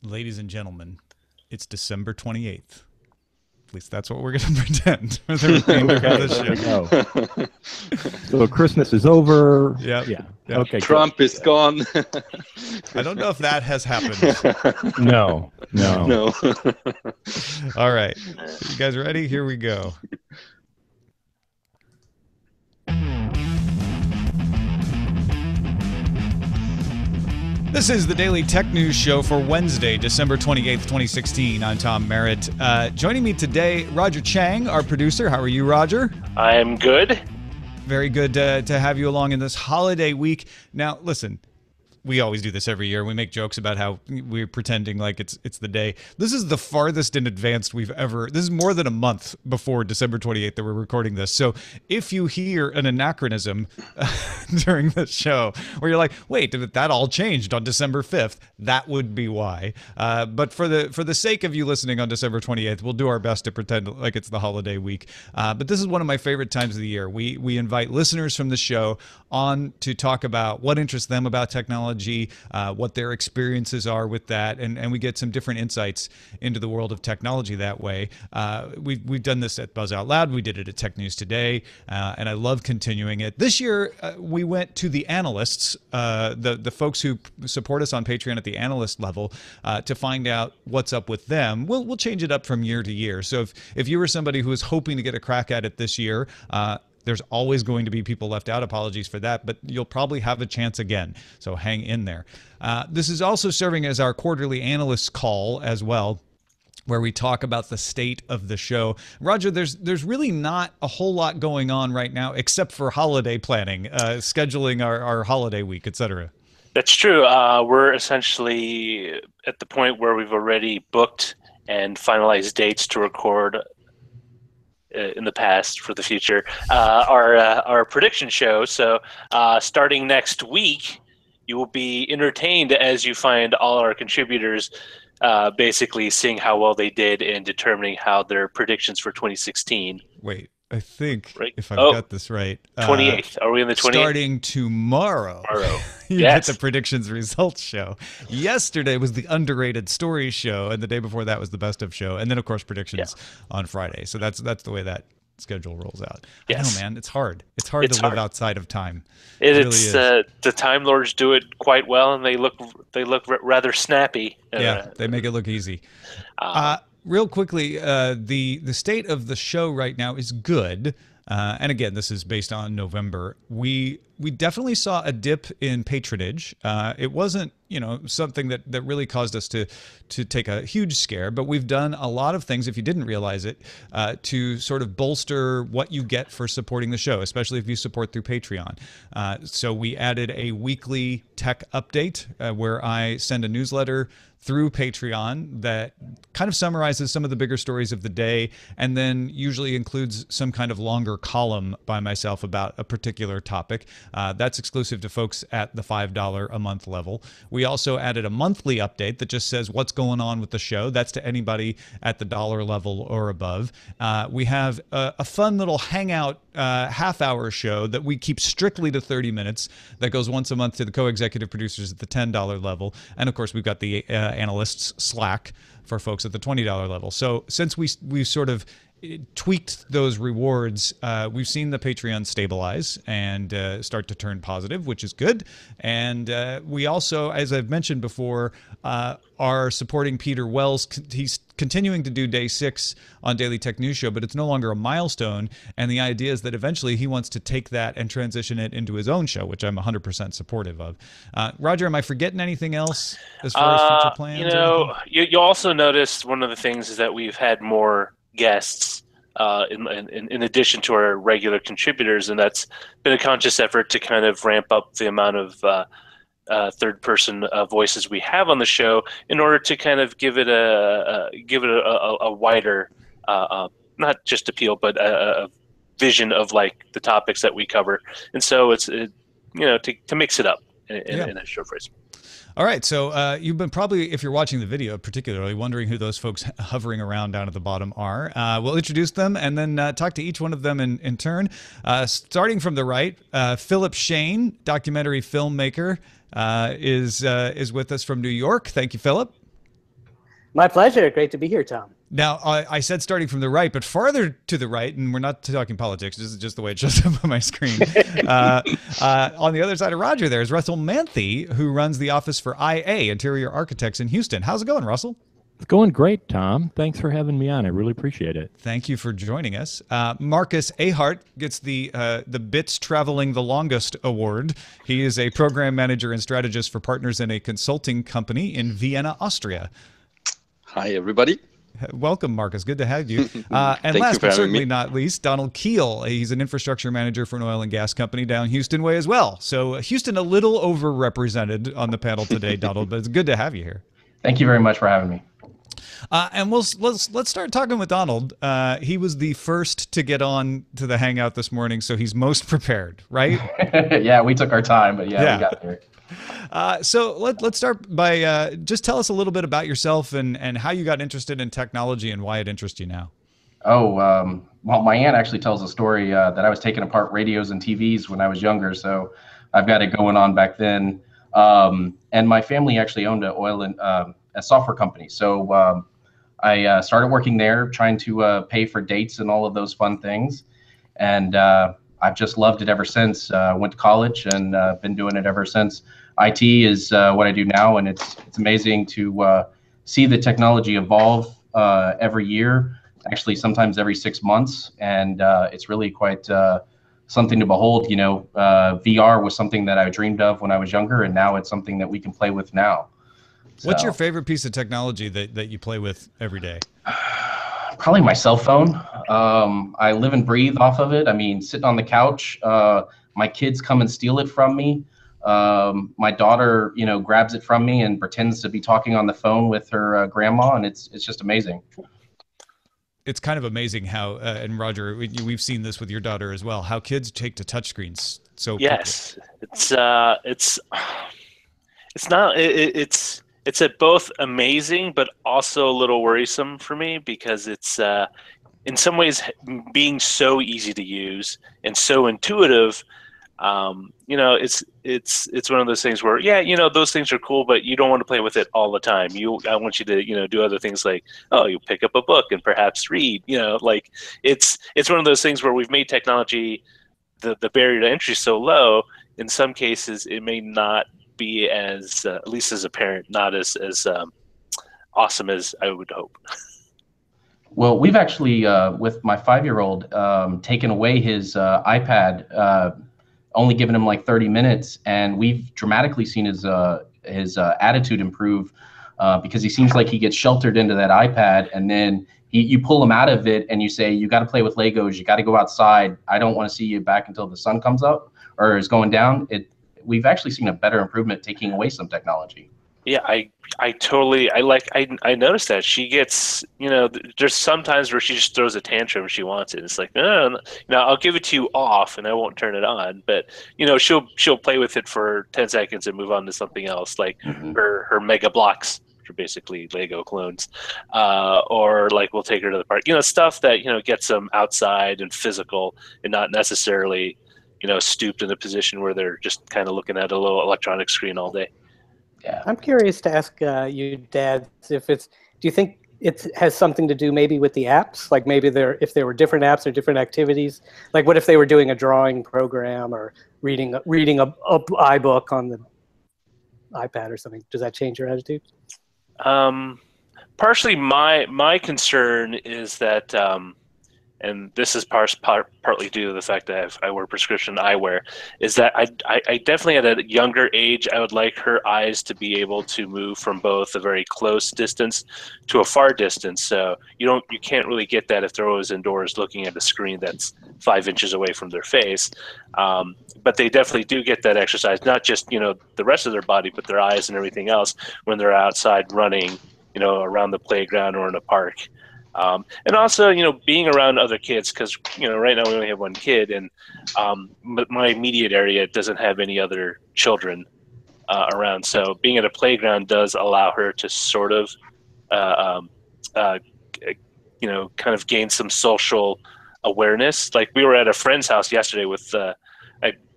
Ladies and gentlemen, it's December 28th. At least that's what we're going to pretend for the remainder of the There we show. go. So Christmas is over. Yep. Yeah. Yep. Okay. Trump is gone. I don't know if that has happened. No. No. All right. You guys ready? Here we go. This is the Daily Tech News Show for Wednesday, December 28th, 2016. I'm Tom Merritt. Joining me today, Roger Chang, our producer. How are you, Roger? I'm good. Very good to have you along in this holiday week. Now, listen, we always do this every year. We make jokes about how we're pretending like it's the day. This is the farthest in advance we've ever. This is more than a month before December 28th that we're recording this. So if you hear an anachronism during the show where you're like, wait, that all changed on December 5th, that would be why. But for the sake of you listening on December 28th, we'll do our best to pretend like it's the holiday week. But this is one of my favorite times of the year. We invite listeners from the show on to talk about what interests them about technology, what their experiences are with that, and we get some different insights into the world of technology that way. We've done this at Buzz Out Loud. We did it at Tech News Today, and I love continuing it. This year, we went to the Analysts, the folks who support us on Patreon at the Analyst level, to find out what's up with them. We'll change it up from year to year. So if you were somebody who was hoping to get a crack at it this year, there's always going to be people left out. Apologies for that, but you'll probably have a chance again. So hang in there. This is also serving as our quarterly analyst call as well, where we talk about the state of the show. Roger, there's really not a whole lot going on right now except for holiday planning, scheduling our holiday week, etc. That's true. We're essentially at the point where we've already booked and finalized dates to record in the past for the future our prediction show. So starting next week, you will be entertained as you find all our contributors basically seeing how well they did and determining how their predictions for 2016. Wait, I think if I've got this right, 28th. Are we in the 28th? Starting tomorrow. You Yes. get the predictions results show. Yesterday was the underrated stories show, and the day before that was the best of show, and then of course predictions on Friday. So that's the way that schedule rolls out. Yes. I know, man, it's hard. It's hard to live outside of time. It really is. is. The Time Lords do it quite well, and they look rather snappy. Yeah, they make it look easy. Real quickly, the state of the show right now is good. And again, this is based on November. We definitely saw a dip in patronage. It wasn't, something that really caused us to take a huge scare, but we've done a lot of things, if you didn't realize it, to sort of bolster what you get for supporting the show, especially if you support through Patreon. So we added a weekly tech update where I send a newsletter through Patreon that kind of summarizes some of the bigger stories of the day, and then usually includes some kind of longer column by myself about a particular topic. That's exclusive to folks at the $5 a month level. We also added a monthly update that just says what's going on with the show. That's to anybody at the dollar level or above. We have a fun little hangout half-hour show that we keep strictly to 30 minutes that goes once a month to the co-executive producers at the $10 level. And of course, we've got the Analysts Slack for folks at the $20 level. So since we sort of tweaked those rewards, we've seen the Patreon stabilize and start to turn positive, which is good. And we also, as I've mentioned before, are supporting Peter Wells. He's continuing to do day 6 on Daily Tech News Show, but it's no longer a milestone. And the idea is that eventually he wants to take that and transition it into his own show, which I'm 100% supportive of. Roger, am I forgetting anything else as far as future plans? You also noticed one of the things is that we've had more guests in addition to our regular contributors, and that's been a conscious effort to kind of ramp up the amount of third-person voices we have on the show in order to kind of give it a wider, not just appeal, but a vision of like the topics that we cover, and so it's to mix it up in a short phrase. All right, so you've been probably, if you're watching the video particularly, wondering who those folks hovering around down at the bottom are. We'll introduce them and then talk to each one of them in turn. Starting from the right, Philip Shane, documentary filmmaker, is with us from New York. Thank you, Philip. My pleasure. Great to be here, Tom. Now, I said starting from the right, but farther to the right, and we're not talking politics. This is just the way it shows up on my screen. On the other side of Roger, there is Russell Manthe, who runs the office for IA, Interior Architects in Houston. How's it going, Russell? It's going great, Tom. Thanks for having me on. I really appreciate it. Thank you for joining us. Marcus Ahart gets the Bits Traveling the Longest award. He is a program manager and strategist for partners in a consulting company in Vienna, Austria. Hi, everybody. Welcome, Marcus. Good to have you. And last but certainly not least, Donald Keel. He's an infrastructure manager for an oil and gas company down Houston way as well. So Houston a little overrepresented on the panel today, Donald, but it's good to have you here. Thank you very much for having me. And let's start talking with Donald. He was the first to get on to the Hangout this morning, so he's most prepared, right? Yeah, we took our time, but yeah. We got there. So let's start by just tell us a little bit about yourself and how you got interested in technology and why it interests you now. Oh, well, my aunt actually tells a story that I was taking apart radios and TVs when I was younger, so I've got it going on back then. And my family actually owned an oil and a software company, so I started working there, trying to pay for dates and all of those fun things, and I've just loved it ever since. Went to college and been doing it ever since. IT is what I do now, and it's amazing to see the technology evolve every year, actually sometimes every 6 months, and it's really quite something to behold. You know, VR was something that I dreamed of when I was younger, and now it's something that we can play with now. So, what's your favorite piece of technology that you play with every day? Probably my cell phone. I live and breathe off of it. I mean, sitting on the couch, my kids come and steal it from me. My daughter, you know, grabs it from me and pretends to be talking on the phone with her grandma, and it's just amazing. It's kind of amazing how, and Roger, we've seen this with your daughter as well, how kids take to touchscreens so yes, quickly. It's at both amazing, but also a little worrisome for me because it's in some ways being so easy to use and so intuitive. You know, it's one of those things where, yeah, you know, those things are cool, but you don't want to play with it all the time. I want you to, you know, do other things like, oh, you pick up a book and perhaps read. You know, like it's one of those things where we've made technology the barrier to entry so low. In some cases, it may not be as at least as a parent, not as awesome as I would hope. Well, we've actually with my 5-year-old taken away his iPad, only given him like 30 minutes, and we've dramatically seen his attitude improve because he seems like he gets sheltered into that iPad, and then you pull him out of it and you say, you got to play with Legos, you got to go outside, I don't want to see you back until the sun comes up or is going down. We've actually seen a better improvement taking away some technology. Yeah, I totally, I noticed that she gets, you know, there's some times where she just throws a tantrum if she wants it. It's like, no, I'll give it to you off and I won't turn it on. But, you know, she'll play with it for 10 seconds and move on to something else, like her Mega Blocks, which are basically Lego clones, or like we'll take her to the park, you know, stuff that, you know, gets them outside and physical and not necessarily, you know, stooped in a position where they're just kind of looking at a little electronic screen all day. Yeah. I'm curious to ask you, Dad, do you think it has something to do maybe with the apps? Like maybe if there were different apps or different activities, like what if they were doing a drawing program or reading a iBook on the iPad or something? Does that change your attitude? Partially my concern is that, and this is partly due to the fact that I wear prescription eyewear, is that I definitely at a younger age, I would like her eyes to be able to move from both a very close distance to a far distance. So you can't really get that if they're always indoors looking at a screen that's 5 inches away from their face. But they definitely do get that exercise, not just, you know, the rest of their body, but their eyes and everything else when they're outside running, you know, around the playground or in a park. And also, you know, being around other kids, because, you know, right now we only have one kid, and my immediate area doesn't have any other children around. So being at a playground does allow her to sort of, you know, kind of gain some social awareness. Like we were at a friend's house yesterday with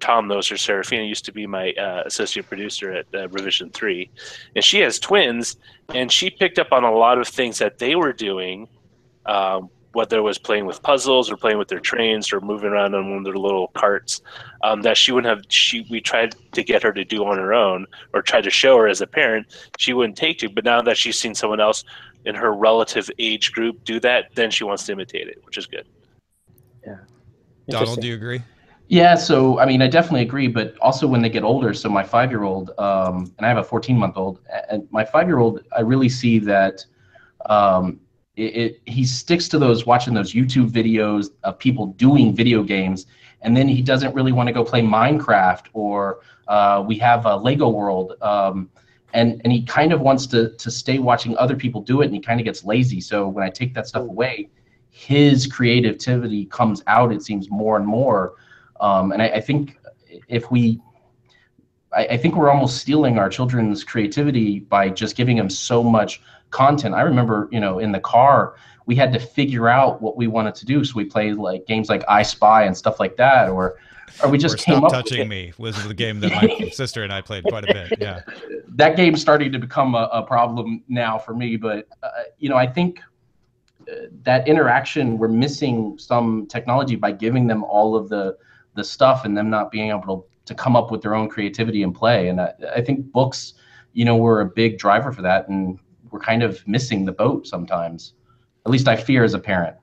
Tom knows her. Serafina used to be my associate producer at Revision 3, and she has twins, and she picked up on a lot of things that they were doing, whether it was playing with puzzles or playing with their trains or moving around on one of their little carts, that she wouldn't have. We tried to get her to do on her own, or tried to show her as a parent, she wouldn't take to. But now that she's seen someone else in her relative age group do that, then she wants to imitate it, which is good. Yeah. Donald, do you agree? Yeah, so I mean, I definitely agree, but also when they get older. So my 5-year-old, and I have a 14-month-old, and my 5-year-old, I really see that he sticks to watching those YouTube videos of people doing video games, and then he doesn't really want to go play Minecraft, or we have a Lego World, and he kind of wants to stay watching other people do it, and he kind of gets lazy. So when I take that stuff away, his creativity comes out, it seems, more and more. And I think I think we're almost stealing our children's creativity by just giving them so much content. I remember, in the car, we had to figure out what we wanted to do. So we played like games like I Spy and stuff like that, or we just came Stop up Touching with Me was the game that my sister and I played quite a bit. Yeah. That game's starting to become a problem now for me, but I think that interaction, we're missing some technology by giving them all of the stuff and them not being able to come up with their own creativity and play. And I think books, were a big driver for that, and we're kind of missing the boat sometimes. At least I fear as a parent.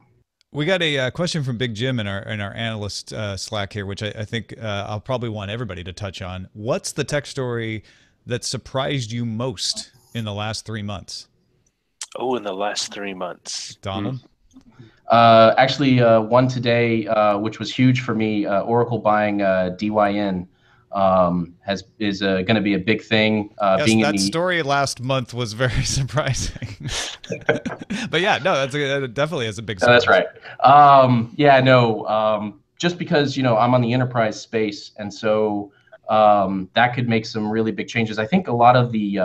We got a question from Big Jim in our analyst Slack here, which I think I'll probably want everybody to touch on. What's the tech story that surprised you most in the last 3 months? Oh, in the last 3 months. Donald? Actually, one today, which was huge for me, Oracle buying DYN is going to be a big thing. Yes, that story last month was very surprising. But yeah, no, that definitely is a big surprise. That's right. Just because, I'm on the enterprise space, and so that could make some really big changes. I think a lot of the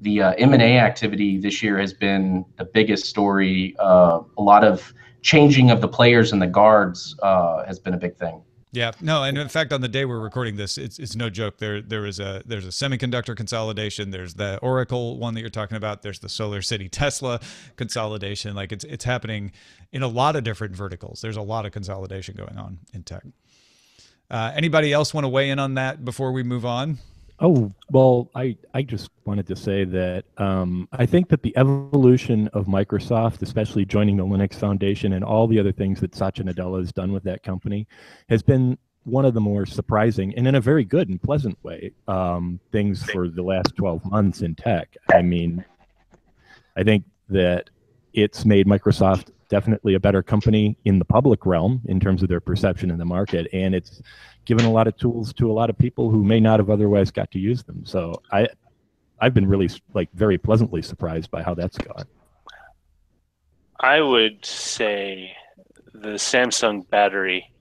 M&A activity this year has been the biggest story. A lot of changing of the players and the guards has been a big thing. Yeah, no, and in fact, on the day we're recording this, it's no joke. There's a semiconductor consolidation. There's the Oracle one that you're talking about. There's the Solar City Tesla consolidation. Like it's happening in a lot of different verticals. There's a lot of consolidation going on in tech. Anybody else want to weigh in on that before we move on? Oh, well, I just wanted to say that I think that the evolution of Microsoft, especially joining the Linux Foundation and all the other things that Satya Nadella has done with that company, has been one of the more surprising, and in a very good and pleasant way, things for the last 12 months in tech. I mean, I think that it's made Microsoft definitely a better company in the public realm in terms of their perception in the market, and it's given a lot of tools to a lot of people who may not have otherwise got to use them. So I've been really very pleasantly surprised by how that's gone. I would say the Samsung battery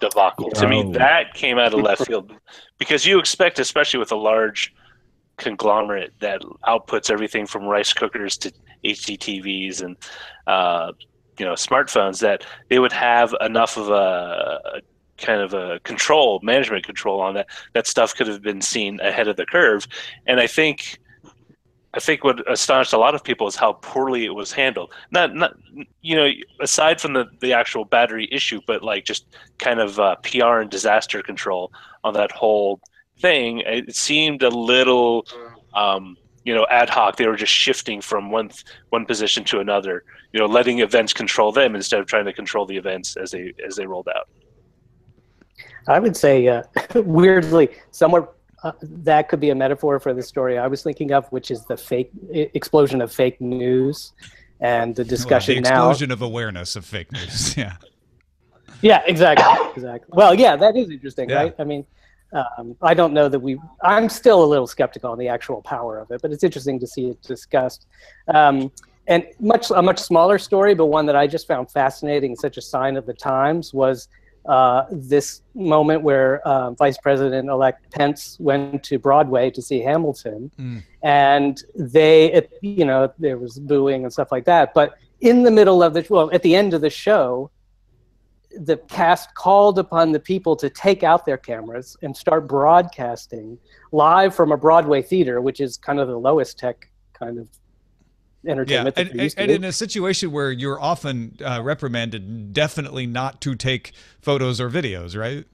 debacle. To me, that came out of left field, because you expect, especially with a large conglomerate that outputs everything from rice cookers to HD TVs and smartphones, that they would have enough of a kind of a management control on that stuff could have been seen ahead of the curve. And I think what astonished a lot of people is how poorly it was handled. Not aside from the actual battery issue, but like just kind of PR and disaster control on that whole thing. It seemed a little ad hoc. They were just shifting from one position to another, letting events control them instead of trying to control the events as they rolled out. I would say, weirdly, somewhere that could be a metaphor for the story I was thinking of, which is the explosion of fake news and the discussion the explosion of awareness of fake news. Yeah. Yeah, exactly. Well, yeah, that is interesting, right? I mean, I don't know that I'm still a little skeptical on the actual power of it, but it's interesting to see it discussed. And a much smaller story, but one that I just found fascinating, such a sign of the times, was this moment where Vice President-elect Pence went to Broadway to see Hamilton, and there was booing and stuff like that. But in the middle of at the end of the show, the cast called upon the people to take out their cameras and start broadcasting live from a Broadway theater, which is kind of the lowest tech kind of entertainment. Yeah, that they're used to and in a situation where you're often reprimanded, definitely not to take photos or videos, right?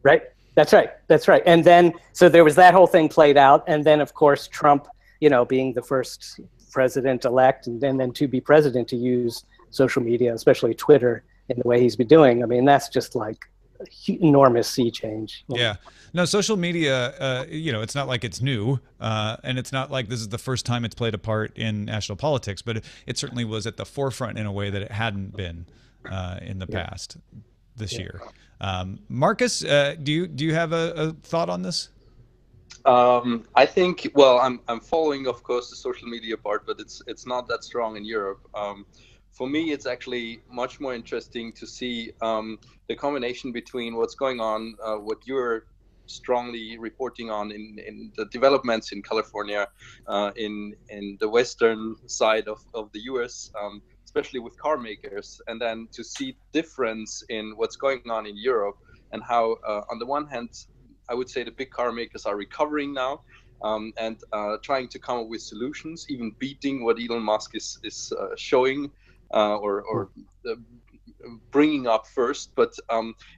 Right. That's right. That's right. And then, so there was that whole thing played out. And then, of course, Trump, you know, being the first president-elect and then to be president, to use social media, especially Twitter, in the way he's been doing. I mean, that's just like enormous sea change. Yeah. No, social media, you know, it's not like it's new, and it's not like this is the first time it's played a part in national politics, but it certainly was at the forefront in a way that it hadn't been in the past this year. Marcus, do you have a thought on this? I think, well, I'm following, of course, the social media part, but it's not that strong in Europe. For me, it's actually much more interesting to see the combination between what's going on, what you're strongly reporting on in the developments in California, in the western side of the US, especially with car makers, and then to see difference in what's going on in Europe and how, on the one hand, I would say the big car makers are recovering now, and trying to come up with solutions, even beating what Elon Musk is showing or bringing up first. But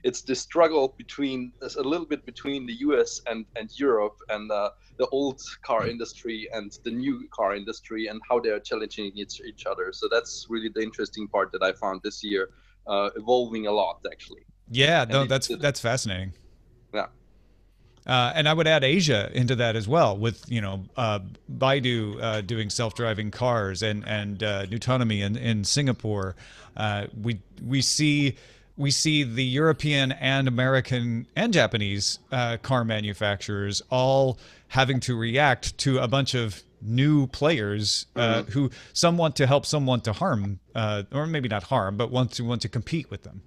it's the struggle between a little bit between the US and Europe, and the old car industry and the new car industry, and how they are challenging each other. So that's really the interesting part that I found this year, evolving a lot, actually. Yeah, no, that's fascinating. Yeah. And I would add Asia into that as well, with, you know, Baidu doing self-driving cars and Nutonomy in Singapore. We see the European and American and Japanese car manufacturers all having to react to a bunch of new players who some want to help, some want to harm, or maybe not harm, but want to compete with them.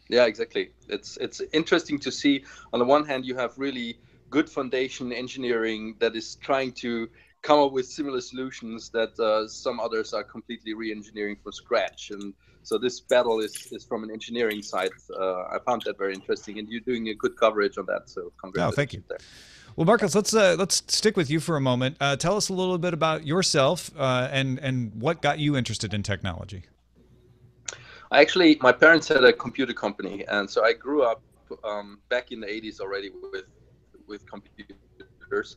Yeah, exactly. It's interesting to see. On the one hand, you have really good foundation engineering that is trying to come up with similar solutions that some others are completely re-engineering from scratch. And so this battle is from an engineering side. I found that very interesting, and you're doing a good coverage on that. So congratulations. Oh, thank you. There. Well, Marcus, let's stick with you for a moment. Tell us a little bit about yourself and what got you interested in technology. Actually, my parents had a computer company, and so I grew up back in the 80s already with computers,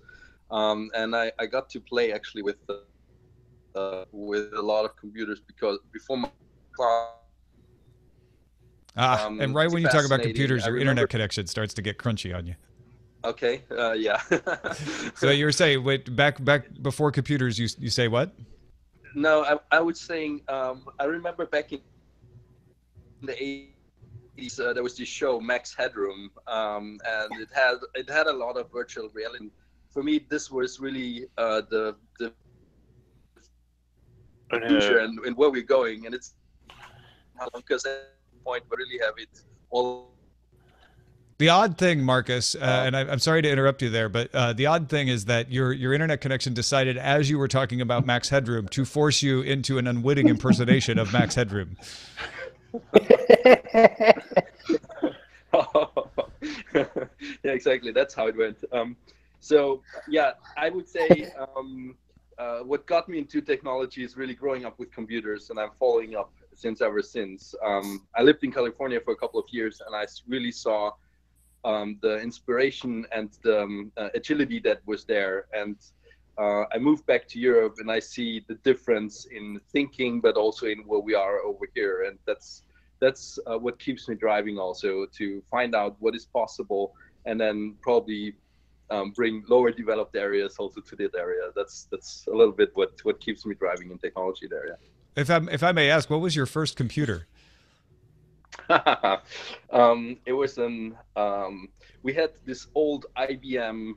and I got to play actually with a lot of computers, because before my class. And right when you talk about computers, your internet connection starts to get crunchy on you. Okay, yeah. So you were saying, wait, back before computers, you say what? No, I was saying, I remember back in the 80s, there was this show Max Headroom, and it had a lot of virtual reality. For me, this was really the future and where we're going, and it's because at that point we really have it all. The odd thing, Marcus, and I'm sorry to interrupt you there, but the odd thing is that your internet connection decided, as you were talking about Max Headroom, to force you into an unwitting impersonation of Max Headroom. Yeah, exactly. That's how it went. So yeah, I would say what got me into technology is really growing up with computers, and I'm following up ever since. I lived in California for a couple of years, and I really saw the inspiration and the agility that was there. And I moved back to Europe, and I see the difference in thinking, but also in where we are over here. And that's what keeps me driving, also to find out what is possible, and then probably bring lower developed areas also to that area. That's a little bit what keeps me driving in technology there. Yeah. If I may ask, what was your first computer? It was we had this old IBM.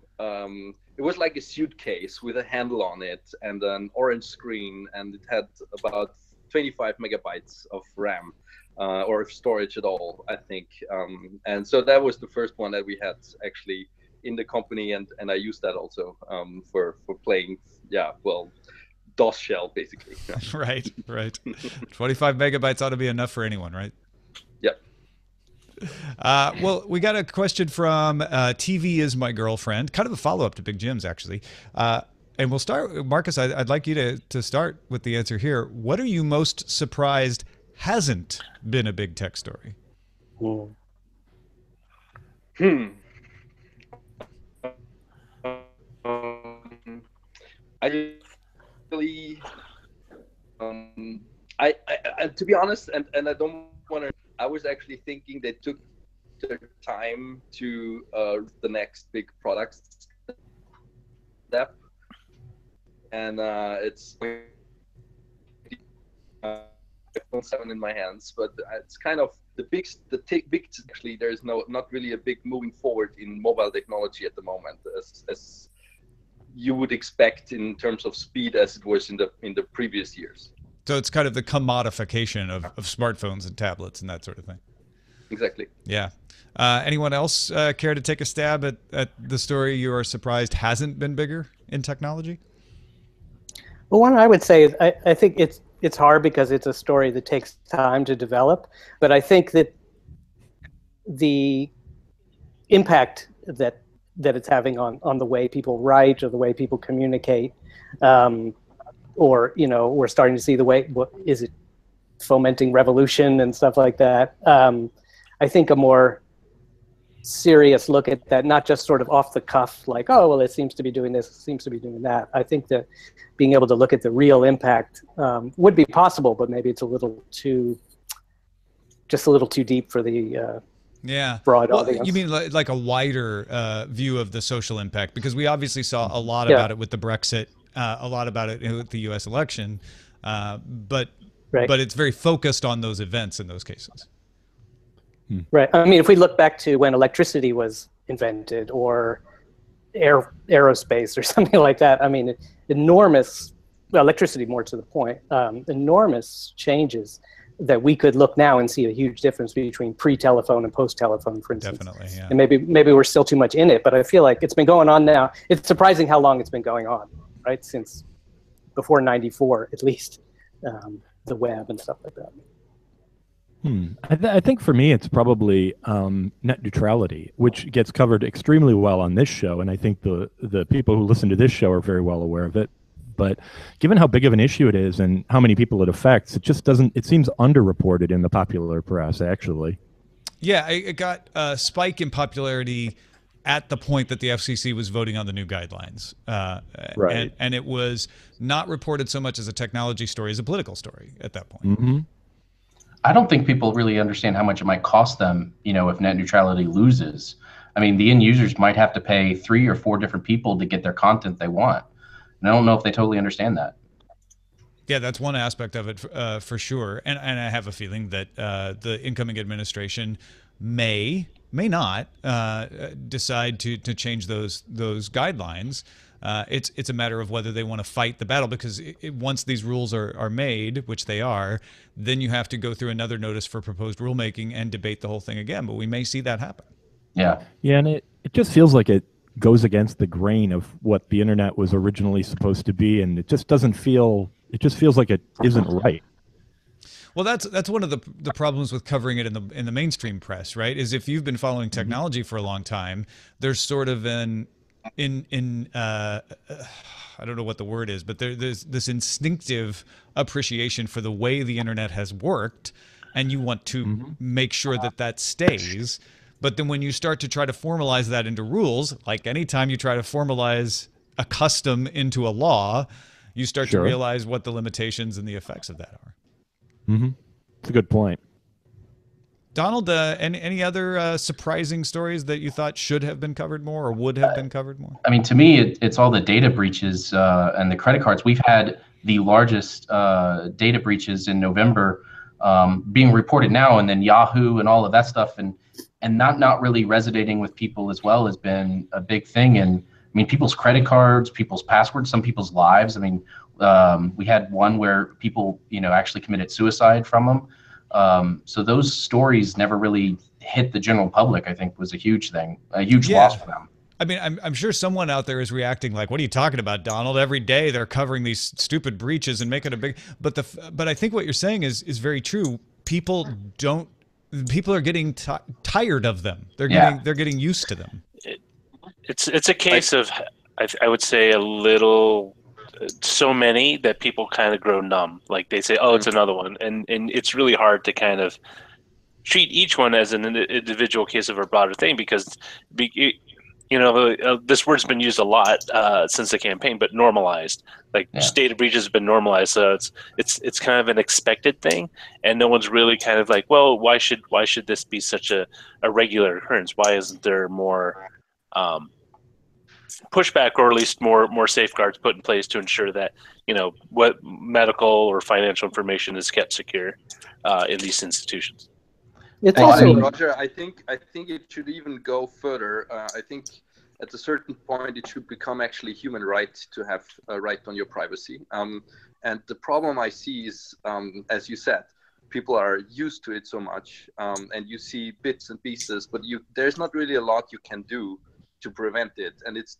It was like a suitcase with a handle on it and an orange screen, and it had about 25 megabytes of RAM or storage at all, I think. And so that was the first one that we had actually in the company, and I used that also for playing. Yeah, well, DOS shell basically. Yeah. Right. 25 megabytes ought to be enough for anyone, right? Yep. Well, we got a question from TV is my girlfriend, kind of a follow-up to Big Jim's, actually. And we'll start, Marcus, I'd like you to start with the answer here. What are you most surprised hasn't been a big tech story? I really, I to be honest, and I don't want to. I was actually thinking they took their time to the next big product step, and it's iPhone 7 in my hands, but it's kind of big. Actually, there is not really a big moving forward in mobile technology at the moment, as you would expect in terms of speed as it was in the previous years. So it's kind of the commodification of smartphones and tablets and that sort of thing. Exactly. Yeah. Anyone else care to take a stab at the story you are surprised hasn't been bigger in technology? Well, one I would say is I think it's hard because it's a story that takes time to develop, but I think that the impact that it's having on the way people write or the way people communicate, or we're starting to see the way, what is it, fomenting revolution and stuff like that. I think a more serious look at that, not just sort of off the cuff, like, oh, well, it seems to be doing this, it seems to be doing that. I think that being able to look at the real impact would be possible, but maybe it's just a little too deep for the broad audience. You mean like a wider view of the social impact? Because we obviously saw a lot about it with the Brexit, a lot about it with the U.S. election, but it's very focused on those events in those cases. Right. I mean, if we look back to when electricity was invented or aerospace or something like that, I mean, enormous, well, electricity more to the point, enormous changes that we could look now and see a huge difference between pre-telephone and post-telephone, for instance. Definitely, yeah. And maybe we're still too much in it, but I feel like it's been going on now. It's surprising how long it's been going on, right? Since before '94, at least, the web and stuff like that. I think for me, it's probably net neutrality, which gets covered extremely well on this show, and I think the people who listen to this show are very well aware of it. But given how big of an issue it is and how many people it affects, it just doesn't. It seems underreported in the popular press, actually. Yeah, it got a spike in popularity at the point that the FCC was voting on the new guidelines, right? And it was not reported so much as a technology story as a political story at that point. Mm-hmm. I don't think people really understand how much it might cost them, if net neutrality loses. I mean, the end users might have to pay 3 or 4 different people to get their content they want. And I don't know if they totally understand that. Yeah, that's one aspect of it for sure. And I have a feeling that the incoming administration may not decide to change those guidelines. It's a matter of whether they want to fight the battle, because once these rules are made, which they are, then you have to go through another notice for proposed rulemaking and debate the whole thing again. But we may see that happen. Yeah. Yeah, and it just feels like it goes against the grain of what the internet was originally supposed to be, and it just doesn't feel. It just feels like it isn't right. Well, that's one of the problems with covering it in the mainstream press, right? Is if you've been following technology for a long time, there's sort of I don't know what the word is, but there's this instinctive appreciation for the way the internet has worked, and you want to make sure that stays. But then when you start to try to formalize that into rules, like anytime you try to formalize a custom into a law, you start to realize what the limitations and the effects of that are. Mm-hmm. It's a good point. Donald, any other surprising stories that you thought should have been covered more or would have been covered more? I mean, to me, it's all the data breaches and the credit cards. We've had the largest data breaches in November being reported now, and then Yahoo and all of that stuff, and not really resonating with people as well has been a big thing. And I mean, people's credit cards, people's passwords, some people's lives. I mean, we had one where people, actually committed suicide from them. So those stories never really hit the general public. I think was a huge thing, a huge loss for them. I mean, I'm sure someone out there is reacting like, "What are you talking about, Donald? Every day they're covering these stupid breaches and making a big." But I think what you're saying is very true. People don't. people are getting tired of them. They're getting used to them. It's a case of, I would say, a little, so many that people kind of grow numb. Like they say, oh, it's another one, and it's really hard to kind of treat each one as an individual case of a broader thing, because this word's been used a lot since the campaign, but normalized. Like data breaches have been normalized, so it's kind of an expected thing, and no one's really kind of like, well, why should this be such a regular occurrence? Why isn't there more pushback, or at least more safeguards put in place to ensure that what medical or financial information is kept secure in these institutions? It's also, Roger, I think it should even go further. I think at a certain point it should become actually human right to have a right on your privacy. And the problem I see is, as you said, people are used to it so much, and you see bits and pieces, but there's not really a lot you can do to prevent it. And it's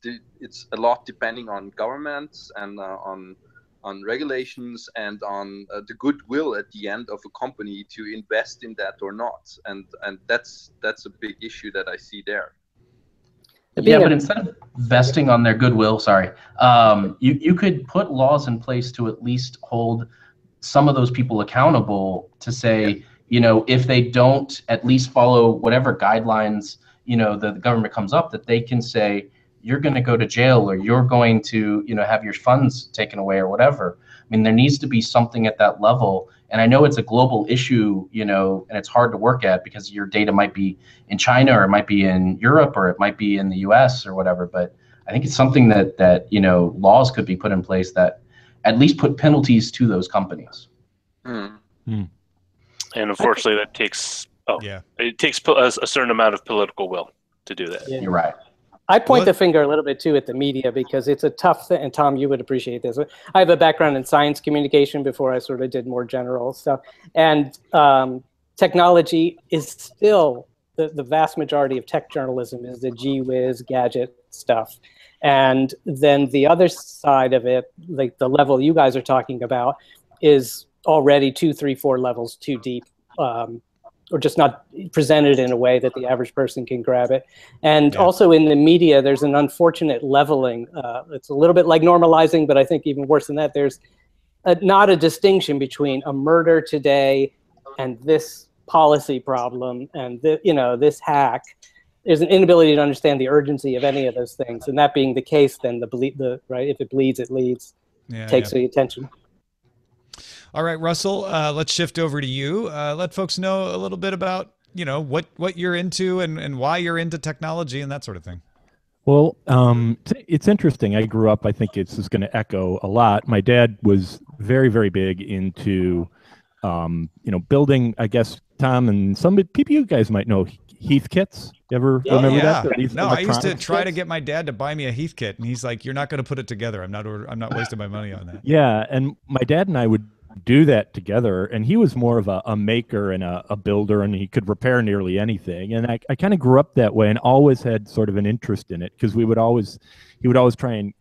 a lot depending on governments and on regulations and on the goodwill at the end of a company to invest in that or not, and that's a big issue that I see there. Yeah, but instead of vesting on their goodwill, you could put laws in place to at least hold some of those people accountable, to say, if they don't at least follow whatever guidelines the government comes up, that they can say, you're going to go to jail, or you're going to, have your funds taken away, or whatever. I mean, there needs to be something at that level. And I know it's a global issue, and it's hard to work at, because your data might be in China, or it might be in Europe, or it might be in the US or whatever. But I think it's something that laws could be put in place that at least put penalties to those companies. And unfortunately, that takes it takes a certain amount of political will to do that. Yeah. You're right. I point the finger a little bit too at the media, because it's a tough thing. And Tom, you would appreciate this. I have a background in science communication before I sort of did more general stuff. And technology is still, the vast majority of tech journalism is the gee whiz gadget stuff. And then the other side of it, like the level you guys are talking about, is already 2, 3, 4 levels too deep. Or just not presented in a way that the average person can grab it. And also in the media, there's an unfortunate leveling. It's a little bit like normalizing, but I think even worse than that, there's not a distinction between a murder today and this policy problem and this hack. There's an inability to understand the urgency of any of those things. And that being the case, then if it bleeds, it leads. Takes the attention. All right, Russell, let's shift over to you. Let folks know a little bit about, what you're into and why you're into technology and that sort of thing. Well, it's interesting. I grew up, I think this is going to echo a lot. My dad was very, very big into, building, I guess, Tom, and some people you guys might know, Heath kits. You ever remember that? No, I used to try to get my dad to buy me a Heath kit, and he's like, "You're not going to put it together. I'm not wasting my money on that." Yeah, and my dad and I would do that together, and he was more of a maker and a builder, and he could repair nearly anything. And I kind of grew up that way and always had sort of an interest in it, because he would always try and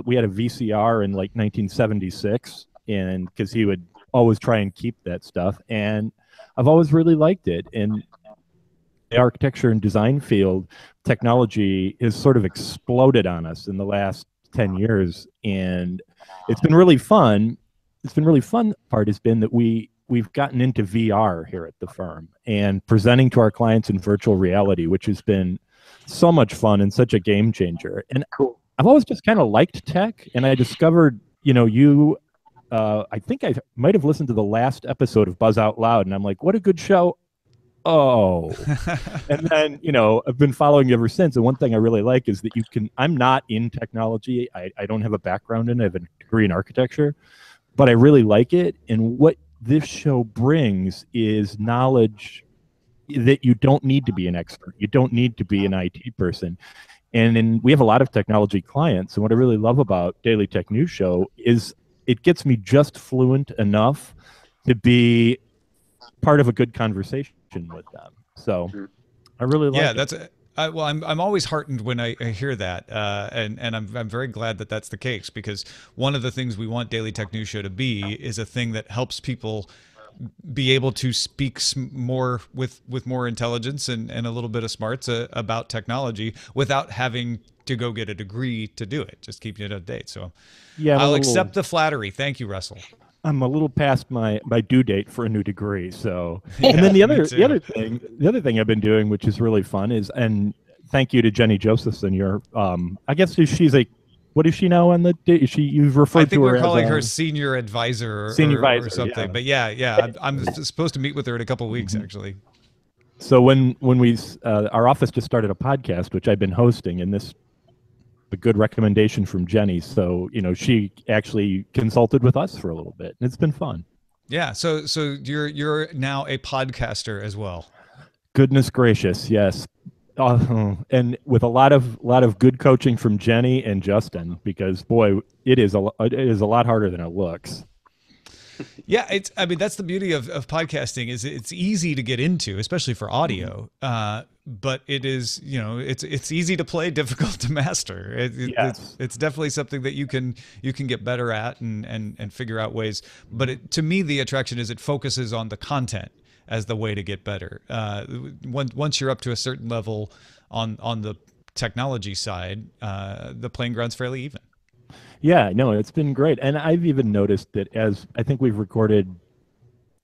we had a VCR in like 1976, and because he would always try and keep that stuff, and I've always really liked it. And the architecture and design field, technology has sort of exploded on us in the last 10 years, and it's been really fun. Part has been that we've gotten into VR here at the firm and presenting to our clients in virtual reality, which has been so much fun and such a game changer. And I've always just kind of liked tech, and I discovered, I think I might have listened to the last episode of Buzz Out Loud, and I'm like, what a good show. Oh, and then, I've been following you ever since. And one thing I really like is that I'm not in technology. I don't have a background in it. I have a degree in architecture, but I really like it. And what this show brings is knowledge that you don't need to be an expert. You don't need to be an IT person. And we have a lot of technology clients. And what I really love about Daily Tech News Show is it gets me just fluent enough to be part of a good conversation with them. So I really like it. Well, I'm always heartened when I hear that, and I'm very glad that that's the case, because one of the things we want Daily Tech News Show to be is a thing that helps people be able to speak more with more intelligence and a little bit of smarts about technology without having to go get a degree to do it. Just keeping it up to date. So Yeah, I'll accept the flattery. Thank you, Russell. I'm a little past my due date for a new degree. So, Yeah, and then me too. the other thing I've been doing, which is really fun, is, and thank you to Jenny Josephson. I guess what is she now on the? Is she? You've referred I think to her we're calling as her senior advisor or something. Yeah. But yeah, I'm supposed to meet with her in a couple of weeks actually. So when our office just started a podcast, which I've been hosting, and this a good recommendation from Jenny. So she actually consulted with us for a little bit, and it's been fun. Yeah. So you're now a podcaster as well. Goodness gracious, yes. And with a lot of good coaching from Jenny and Justin, because boy, it is a lot harder than it looks. Yeah, I mean that's the beauty of podcasting is it's easy to get into, especially for audio. But it is, it's easy to play, difficult to master. It's definitely something that you can get better at and figure out ways. But to me, the attraction is it focuses on the content as the way to get better. Once you're up to a certain level on the technology side, the playing ground's fairly even. Yeah, no, it's been great. And I've even noticed that as I think we've recorded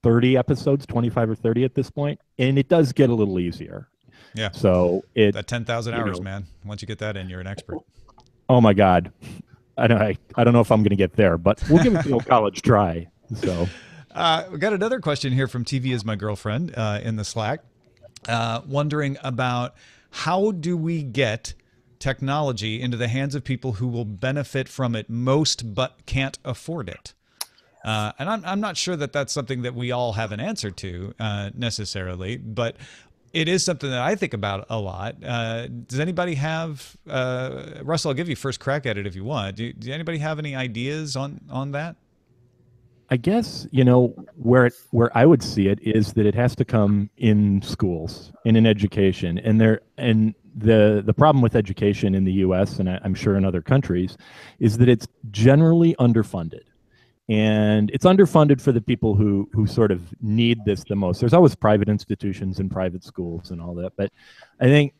30 episodes, 25 or 30 at this point, and it does get a little easier. Yeah. So that 10,000 hours, man. Once you get that in, you're an expert. Oh my God. I don't know if I'm going to get there, but we'll give it the old college try. So we got another question here from TV is my girlfriend in the Slack, wondering about how do we get technology into the hands of people who will benefit from it most but can't afford it. And I'm not sure that that's something that we all have an answer to necessarily, but it is something that I think about a lot. Does anybody have, Russell, I'll give you first crack at it if you want. Do anybody have any ideas on that? I guess, where I would see it is that it has to come in schools, in education. And the problem with education in the US, and I'm sure in other countries, is that it's generally underfunded. And it's underfunded for the people who sort of need this the most. There's always private institutions and private schools and all that. But I think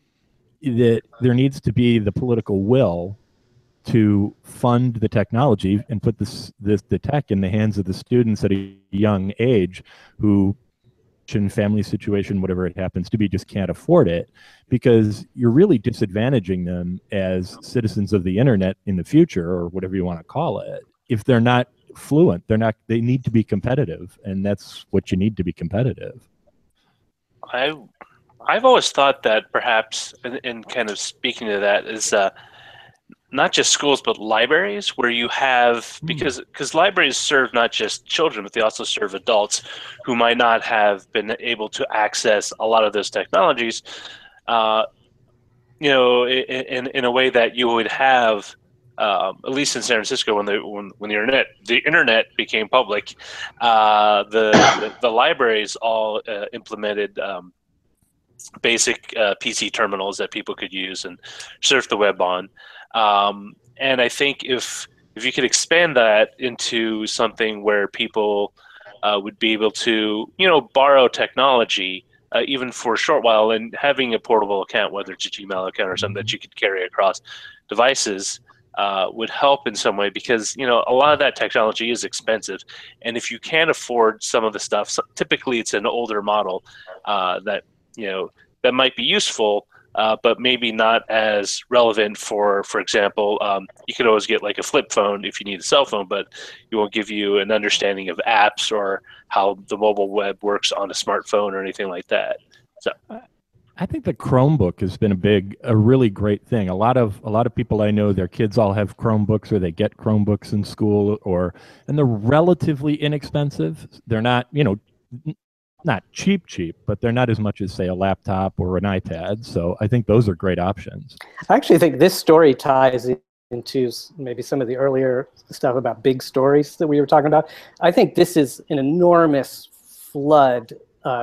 that there needs to be the political will to fund the technology and put the tech in the hands of the students at a young age who, in family situation, whatever it happens to be, just can't afford it, because you're really disadvantaging them as citizens of the internet in the future, or whatever you want to call it. If they're not fluent, they need to be competitive, and that's what you need to be competitive. I've always thought that perhaps, and kind of speaking to that, is not just schools but libraries, where you have, because libraries serve not just children, but they also serve adults who might not have been able to access a lot of those technologies, in a way that you would have, at least in San Francisco, when the internet became public, the libraries all implemented basic PC terminals that people could use and surf the web on. And I think if you could expand that into something where people would be able to, borrow technology, even for a short while, and having a portable account, whether it's a Gmail account or something that you could carry across devices, would help in some way, because, a lot of that technology is expensive. And if you can't afford some of the stuff, typically it's an older model that might be useful, but maybe not as relevant for example, you could always get like a flip phone if you need a cell phone, but it won't give you an understanding of apps or how the mobile web works on a smartphone or anything like that. So I think the Chromebook has been a really great thing. A lot of people I know, their kids all have Chromebooks, or they get Chromebooks in school, and they're relatively inexpensive. They're not, not cheap, but they're not as much as, say, a laptop or an iPad. So I think those are great options. I actually think this story ties into maybe some of the earlier stuff about big stories that we were talking about. I think this is an enormous flood,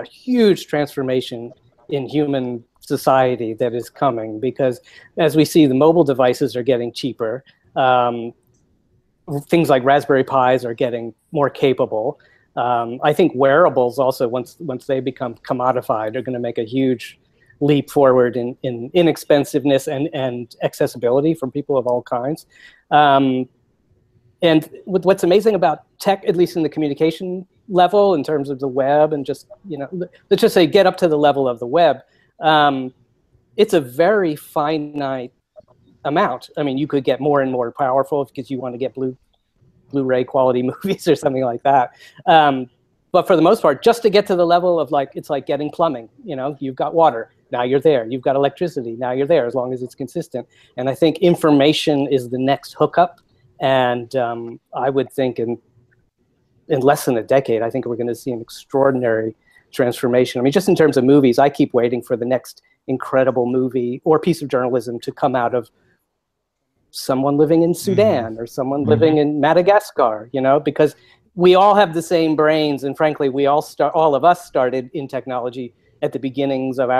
huge transformation in human society that is coming, because as we see, the mobile devices are getting cheaper. Things like Raspberry Pis are getting more capable. I think wearables also, once they become commodified, are going to make a huge leap forward in inexpensiveness and accessibility for people of all kinds. And what's amazing about tech, at least in the communication level, in terms of the web, and just, let's just say get up to the level of the web, it's a very finite amount. I mean, you could get more and more powerful because you want to get Blu-ray quality movies or something like that. But for the most part, just to get to the level of it's like getting plumbing. You've got water, now you're there. You've got electricity, now you're there, as long as it's consistent. And I think information is the next hookup. And I would think in less than a decade, I think we're going to see an extraordinary transformation. I mean, just in terms of movies, I keep waiting for the next incredible movie or piece of journalism to come out of someone living in Sudan or someone living in Madagascar, because we all have the same brains. And frankly, all of us started in technology at the beginnings of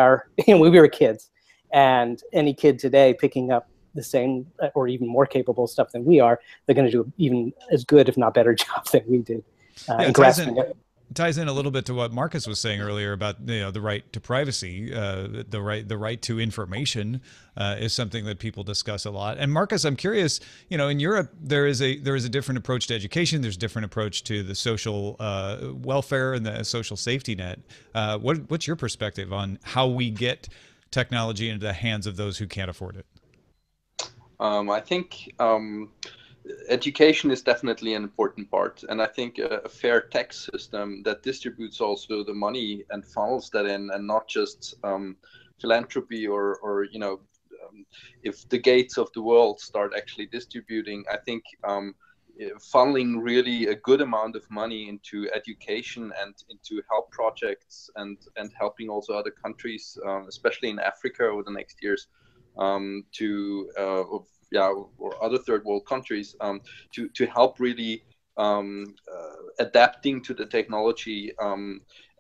when we were kids. And any kid today picking up the same or even more capable stuff than we are, they're going to do even as good, if not better, job than we did. It ties in a little bit to what Marcus was saying earlier about the right to privacy, the right to information is something that people discuss a lot. And Marcus, I'm curious, in Europe there is a different approach to education. There's a different approach to the social welfare and the social safety net. What's your perspective on how we get technology into the hands of those who can't afford it? I think education is definitely an important part, and I think a fair tax system that distributes also the money and funnels that in, and not just philanthropy or if the gates of the world start actually distributing, I think funneling really a good amount of money into education and into help projects and helping also other countries, especially in Africa over the next years, or other third world countries, to help really adapting to the technology,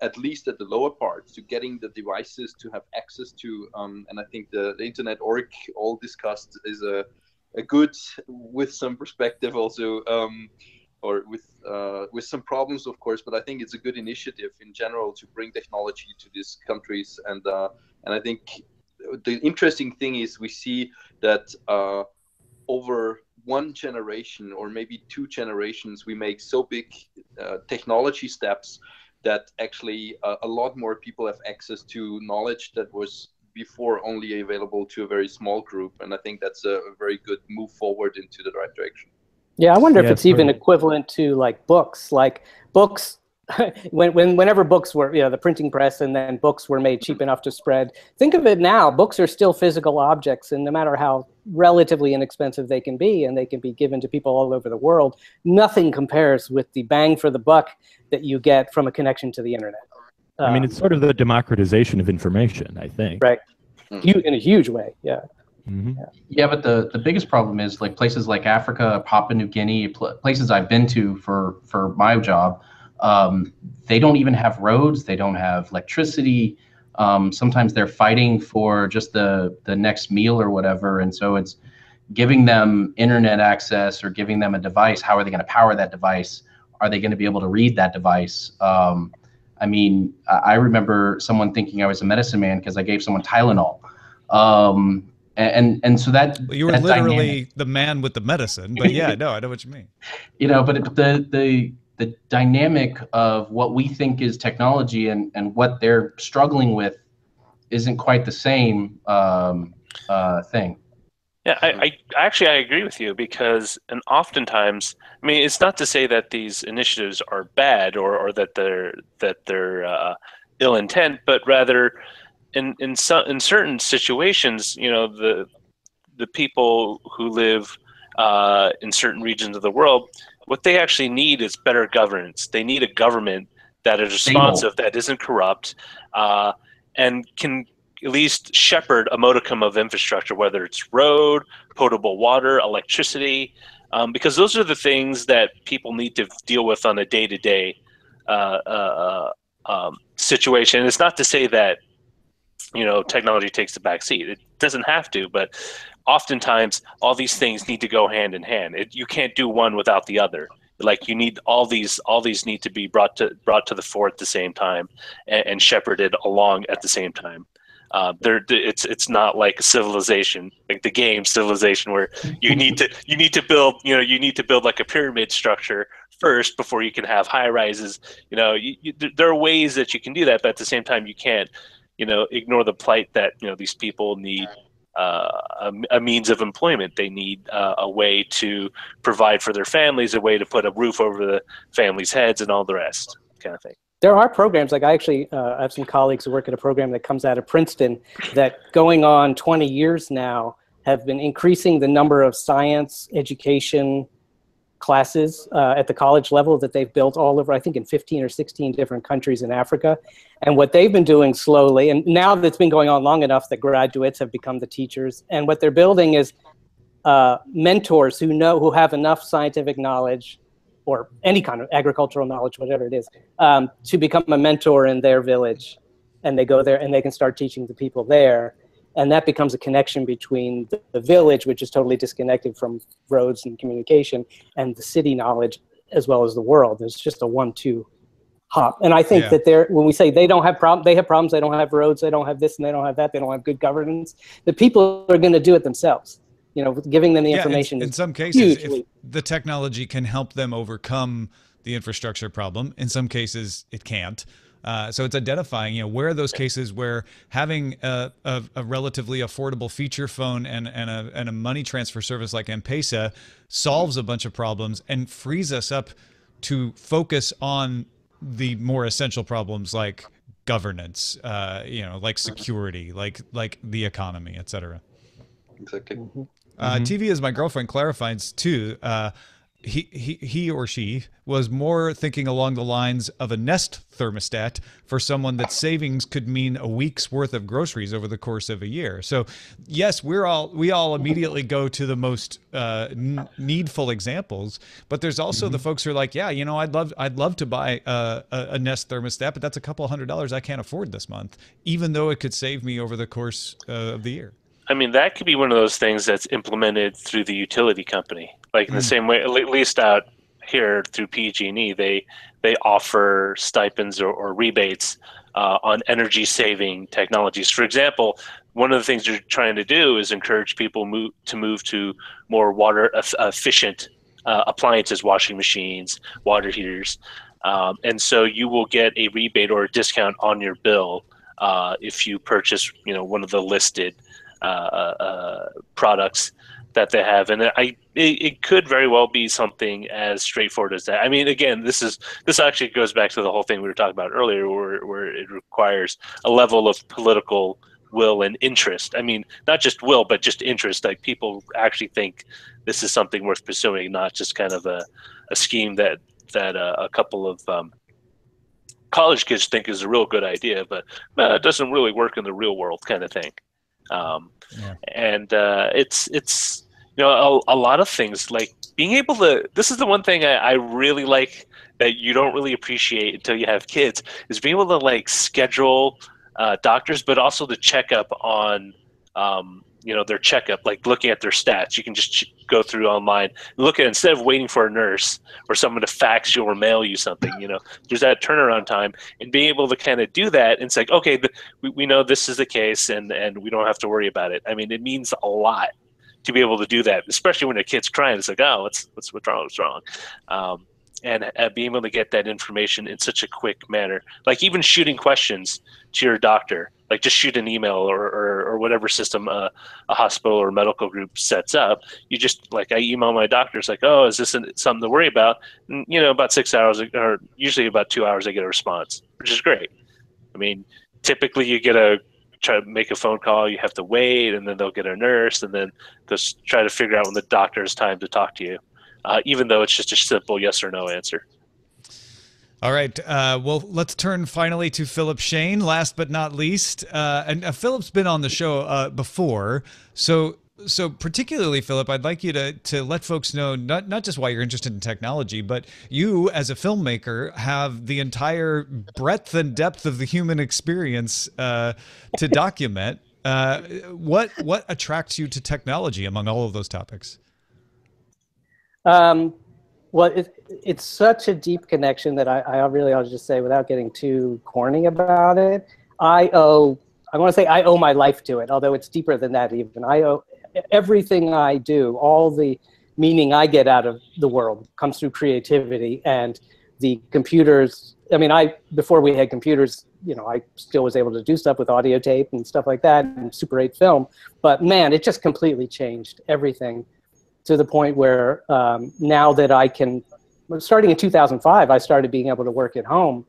at least at the lower parts, to getting the devices to have access to. And I think the internet org, all discussed, is a good, with some perspective also, or with some problems, of course, but I think it's a good initiative in general to bring technology to these countries. And I think the interesting thing is we see that over one generation or maybe two generations, we make so big technology steps that actually a lot more people have access to knowledge that was before only available to a very small group. And I think that's a very good move forward into the right direction. Yeah, I wonder if it's even equivalent to books. Whenever books were, the printing press, and then books were made cheap enough to spread. Think of it now, books are still physical objects, and no matter how relatively inexpensive they can be, and they can be given to people all over the world, nothing compares with the bang for the buck that you get from a connection to the internet. I mean, it's sort of the democratization of information, I think. Right. In a huge way, yeah. Yeah, but the biggest problem is places like Africa, Papua New Guinea, places I've been to for my job. They don't even have roads. They don't have electricity. Sometimes they're fighting for just the next meal or whatever. And so it's giving them internet access or giving them a device. How are they going to power that device? Are they going to be able to read that device? I mean, I remember someone thinking I was a medicine man because I gave someone Tylenol. And so that you were literally the man with the medicine. But yeah, no, I know what you mean. But the dynamic of what we think is technology and what they're struggling with isn't quite the same thing. Yeah, I agree with you, because, and oftentimes, I mean, it's not to say that these initiatives are bad or that they're ill intent, but rather in certain situations, the people who live in certain regions of the world, what they actually need is better governance. They need a government that is responsive, that isn't corrupt, and can at least shepherd a modicum of infrastructure, whether it's road, potable water, electricity, because those are the things that people need to deal with on a day-to-day situation. It's not to say that technology takes the back seat. It doesn't have to, but oftentimes all these things need to go hand in hand. You can't do one without the other. Like you need all these need to be brought to the fore at the same time, and shepherded along at the same time. It's not like civilization, like the game Civilization, where you need to build, you need to build like a pyramid structure first before you can have high rises. There are ways that you can do that, but at the same time you can't ignore the plight that these people need a means of employment. They need a way to provide for their families, a way to put a roof over the families' heads, and all the rest, kind of thing. There are programs, like I actually have some colleagues who work at a program that comes out of Princeton that going on 20 years now have been increasing the number of science education classes at the college level that they've built all over, I think in 15 or 16 different countries in Africa. And what they've been doing slowly, and now that's been going on long enough that graduates have become the teachers, and what they're building is mentors who have enough scientific knowledge or any kind of agricultural knowledge, whatever it is, to become a mentor in their village. And they go there and they can start teaching the people there. And that becomes a connection between the village, which is totally disconnected from roads and communication, and the city knowledge, as well as the world. It's just a 1-2 hop. And I think that when we say they don't have problems, they have problems, they don't have roads, they don't have this and they don't have that, they don't have good governance, the people are going to do it themselves. Giving them the information. In some cases, if the technology can help them overcome the infrastructure problem, in some cases it can't. So it's identifying, where are those cases where having a relatively affordable feature phone and a money transfer service like M-Pesa solves a bunch of problems and frees us up to focus on the more essential problems like governance, like security, like the economy, et cetera. Exactly. TV, as my girlfriend clarifies too, he or she was more thinking along the lines of a Nest thermostat for someone that savings could mean a week's worth of groceries over the course of a year. So yes, we all immediately go to the most needful examples, but there's also the folks who are like, I'd love to buy a Nest thermostat, but that's a couple $100 I can't afford this month, even though it could save me over the course of the year. I mean, that could be one of those things that's implemented through the utility company. Like in the same way, at least out here through PG&E, they offer stipends or rebates on energy-saving technologies. For example, one of the things you're trying to do is encourage people to move to more water-efficient appliances, washing machines, water heaters. And so you will get a rebate or a discount on your bill if you purchase, one of the listed products that they have. And it could very well be something as straightforward as that. I mean, again, this actually goes back to the whole thing we were talking about earlier, where it requires a level of political will and interest. I mean, not just will, but just interest. Like people actually think this is something worth pursuing, not just kind of a scheme that a couple of college kids think is a real good idea, but it doesn't really work in the real world, kind of thing. And it's a lot of things, like being able to, this is the one thing I really like that you don't really appreciate until you have kids, is being able to like schedule doctors, but also the checkup on their checkup, like looking at their stats. You can just go through online, look at, instead of waiting for a nurse or someone to fax you or mail you something, there's that turnaround time, and being able to kind of do that. And it's like, okay, we know this is the case, and we don't have to worry about it. I mean, it means a lot to be able to do that, especially when a kid's crying. It's like, oh, what's wrong? And being able to get that information in such a quick manner, like even shooting questions to your doctor, like just shoot an email or whatever system a hospital or medical group sets up. You just, like, I email my doctor, it's like, oh, is this something to worry about? And, about 6 hours, or usually about 2 hours, I get a response, which is great. I mean, typically you try to make a phone call, you have to wait, and then they'll get a nurse, and then just try to figure out when the doctor has time to talk to you. Even though it's just a simple yes or no answer. All right. Well, let's turn finally to Philip Shane, last but not least. And Philip's been on the show before. So particularly, Philip, I'd like you to let folks know not just why you're interested in technology, but you as a filmmaker have the entire breadth and depth of the human experience to document. What attracts you to technology among all of those topics? Well, it's such a deep connection that I'll just say, without getting too corny about it, I want to say I owe my life to it, although it's deeper than that even. I owe everything I do, all the meaning I get out of the world comes through creativity, and the computers. I mean, before we had computers, I still was able to do stuff with audio tape and stuff like that and Super 8 film, but man, it just completely changed everything. To the point where now that starting in 2005, I started being able to work at home.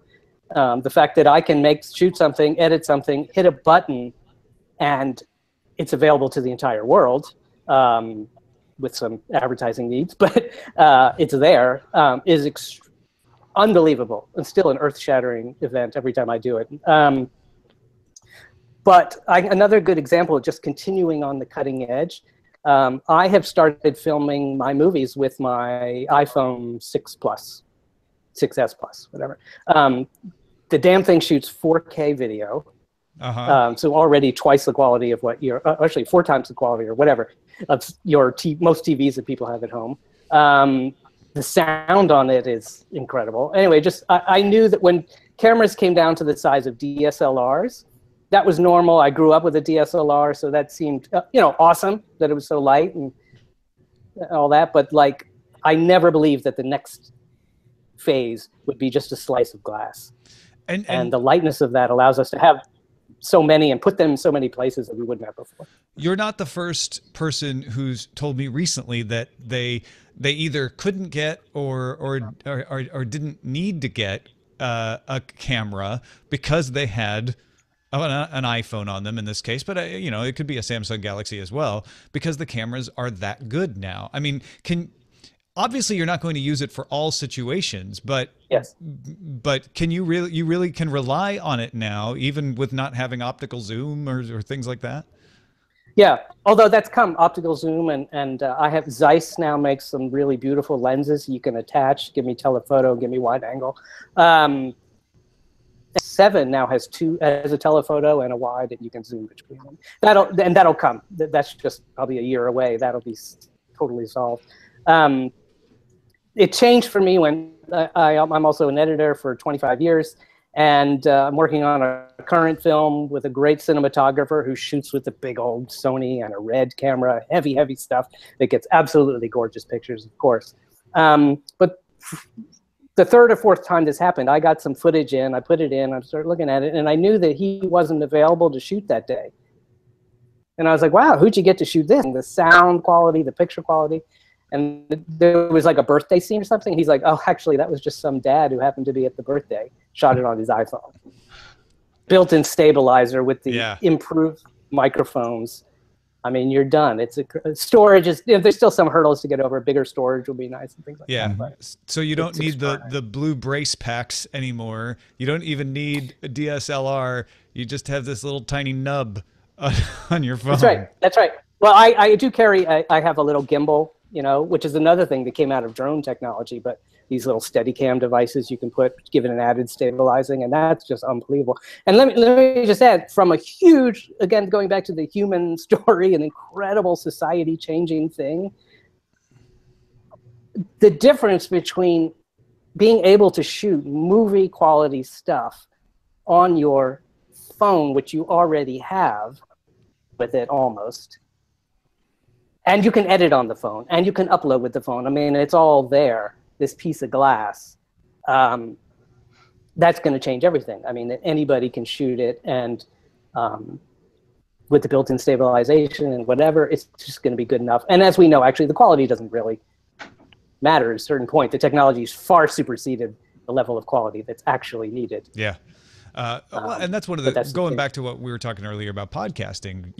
The fact that I can shoot something, edit something, hit a button, and it's available to the entire world with some advertising needs, but it's there, is unbelievable, and still an earth-shattering event every time I do it. But another good example of just continuing on the cutting edge, I have started filming my movies with my iPhone 6 Plus, 6S Plus, whatever. The damn thing shoots 4K video. So already twice the quality of what actually 4 times the quality or whatever of most TVs that people have at home. The sound on it is incredible. Anyway, I knew that when cameras came down to the size of DSLRs, that was normal. I grew up with a DSLR, so that seemed, awesome that it was so light and all that. But like, I never believed that the next phase would be just a slice of glass. And the lightness of that allows us to have so many and put them in so many places that we wouldn't have before. You're not the first person who's told me recently that they either couldn't get or didn't need to get a camera because they had an iPhone on them in this case, but it could be a Samsung Galaxy as well, because the cameras are that good now. I mean, obviously you're not going to use it for all situations, but yes, but you really can rely on it now, even with not having optical zoom or things like that. Yeah, although that's come optical zoom, and I have Zeiss now makes some really beautiful lenses you can attach. Give me telephoto, give me wide angle. 7 now has a telephoto and a wide that you can zoom between them. That'll come. That's just probably a year away. That'll be totally solved. It changed for me when I'm also an editor for 25 years, and I'm working on a current film with a great cinematographer who shoots with a big old Sony and a Red camera, heavy stuff that gets absolutely gorgeous pictures, of course. But the third or fourth time this happened, I got some footage in, I put it in, I started looking at it, and I knew that he wasn't available to shoot that day. And I was like, wow, who'd you get to shoot this? And the sound quality, the picture quality. And there was like a birthday scene or something. He's like, oh, actually, that was just some dad who happened to be at the birthday, shot it on his iPhone. Built-in stabilizer with the improved microphones. I mean, you're done. It's storage is, there's still some hurdles to get over. Bigger storage will be nice and things like that. But so you don't need the blue brace packs anymore. You don't even need a DSLR. You just have this little tiny nub on your phone. That's right. Well, I do carry, I have a little gimbal, which is another thing that came out of drone technology, but these little Steadicam devices you can give it an added stabilizing, and that's just unbelievable. And let me just add, from a huge, again, going back to the human story, an incredible society-changing thing, the difference between being able to shoot movie-quality stuff on your phone, which you already have with it almost, and you can edit on the phone, and you can upload with the phone. I mean, it's all there. This piece of glass, that's going to change everything. I mean, anybody can shoot it, and with the built-in stabilization and whatever, it's just going to be good enough. And as we know, actually, the quality doesn't really matter at a certain point. The technology has far superseded the level of quality that's actually needed. Yeah. Well, and that's one of the, going back to what we were talking earlier about podcasting,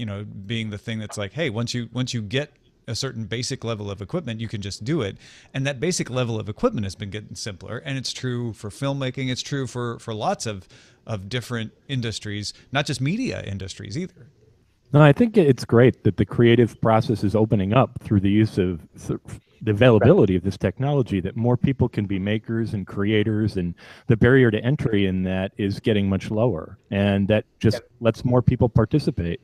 being the thing that's like, hey, once you get a certain basic level of equipment, you can just do it. And that basic level of equipment has been getting simpler. And it's true for filmmaking. It's true for lots of different industries, not just media industries either. No, I think it's great that the creative process is opening up through the use of the availability of this technology, that more people can be makers and creators, and the barrier to entry in that is getting much lower. And that just lets more people participate.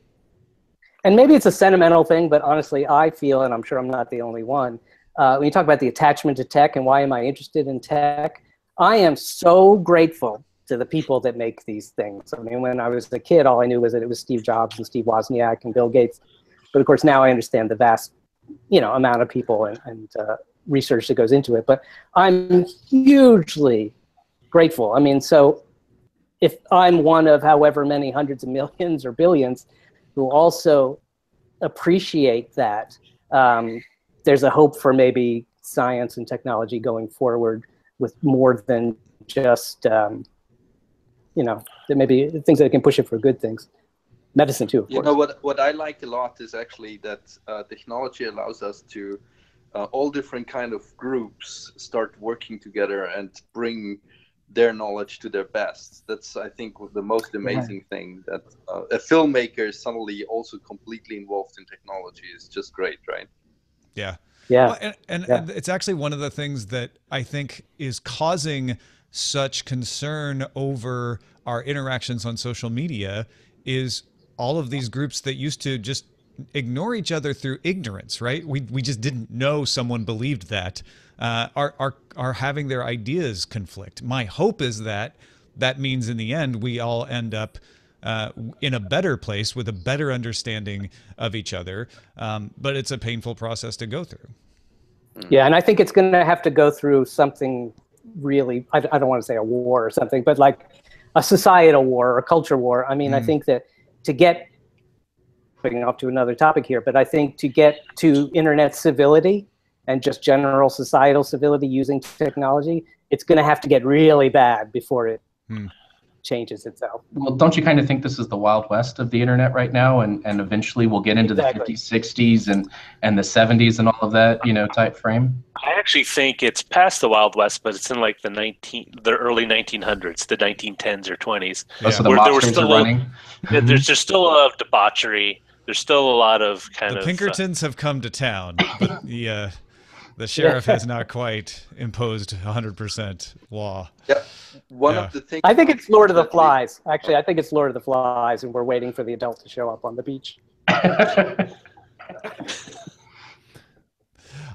And maybe it's a sentimental thing, but honestly, I feel, and I'm sure I'm not the only one, when you talk about the attachment to tech and why am I interested in tech, I am so grateful to the people that make these things. I mean, when I was a kid, all I knew was that it was Steve Jobs and Steve Wozniak and Bill Gates. But of course, now I understand the vast, amount of people and research that goes into it. But I'm hugely grateful. I mean, so if I'm one of however many hundreds of millions or billions who also appreciate that, there's a hope for maybe science and technology going forward with more than just, there may be things that can push it for good things. Medicine too, of course. What I like a lot is actually that technology allows us to, all different kind of groups start working together and bring their knowledge to their best. That's, I think, the most amazing thing, that a filmmaker is suddenly also completely involved in technology. Is just great, right? Yeah. Yeah. Well, and it's actually one of the things that I think is causing such concern over our interactions on social media is all of these groups that used to just ignore each other through ignorance, right? We just didn't know someone believed that, are having their ideas conflict. My hope is that means in the end we all end up in a better place with a better understanding of each other. But it's a painful process to go through. Yeah, and I think it's going to have to go through something really, I don't want to say a war or something, but like a societal war or a culture war. I mean, I think that to get, putting off to another topic here, but I think to get to internet civility and just general societal civility using technology, it's going to have to get really bad before it changes itself. Well, don't you kind of think this is the Wild West of the internet right now, and eventually we'll get into the 50s, 60s, and the 70s and all of that, type frame? I actually think it's past the Wild West, but it's in like the early 1900s, the 1910s or 20s. Oh, so the mobsters are running? There's still a lot of debauchery. There's still a lot of the Pinkertons have come to town, but the sheriff has not quite imposed 100% law. Yeah. One of the things I think it's Lord of the Flies. Actually, I think it's Lord of the Flies, and we're waiting for the adult to show up on the beach.